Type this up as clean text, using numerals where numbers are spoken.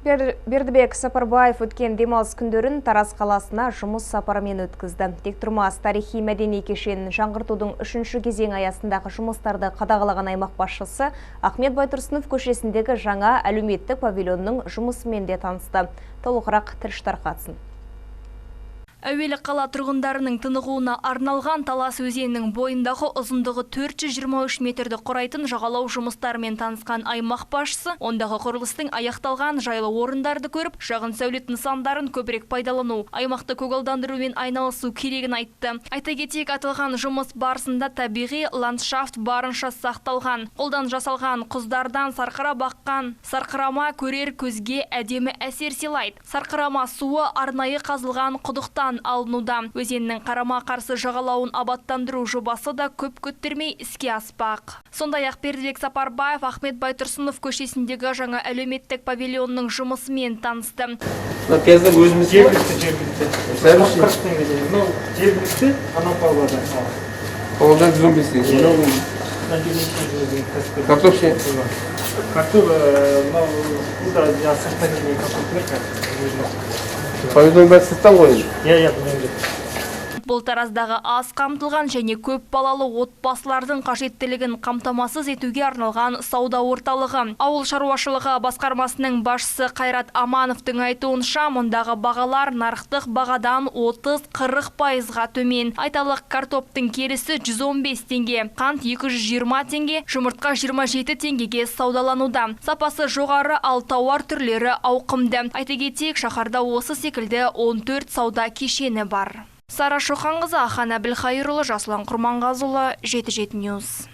Бердібек Сапарбаев өткен демалыс күндерін Тараз қаласына жұмыс сапарымен өткізді. Тектұрмас тарихи мәдени кешенін жаңғыртудың 3-ші кезең аясындағы жұмыстарды қадағалаған аймақ басшысы Ахмет Байтұрсынов көшесіндегі жаңа әлеуметтік павильонның жұмысымен де танысты. Толығырақ тілші тарқатсын. Әуелі қала тұрғындарының тынығуына арналған Талас өзенінің бойындағы ұзындығы 423 метрді құрайтын жағалау жұмыстарымен танысқан аймақ басшысы, ондағы құрылыстың аяқталған жайлы орындарды көріп, шағын сәулет нысандарын көбірек пайдалану, аймақты көгалдандырумен айналысу керегін айтты. Айта кетейік, аталған жұмыс барысында табиғи ландшафт барынша сақталған. Қолдан жасалған құздардан сарқыра баққан сарқырама көрер көзге әдемі әсер сыйлайды. Сарқырама суы арнайы қазылған құдықтан алынуда. Өзеннің қарама-қарсы жағалауын абаттандыру жобасы да көп күттірмей іске аспақ. Сондай-ақ Бердібек Сапарбаев Ахмет Байтұрсынов көшесіндегі жаңа әлеуметтік павильонның жұмысымен танысты. Бұл Тараздағы аз қамтылған және көп балалы отбасылардың қажеттілігін қамтамасыз етуге арналған сауда орталығы. Ауыл шаруашылығы басқармасының басшысы Қайрат Амановтың айтуынша, мұндағы бағалар нарықтық бағадан 30-40%-ға төмен. Айталық, картоптың келісі 115 теңге, қант 220 теңге, жұмыртқа 27 теңгеге саудалануда. Сапасы жоғары, ал тауар түрлері ауқымды. Айта кетейік, шаһарда осы секілді 14 сауда кешені бар. Сара Шоқанқызы, Ахан Әбілхайырлы, Жасұлан Құрманғазыұлы, 77 News.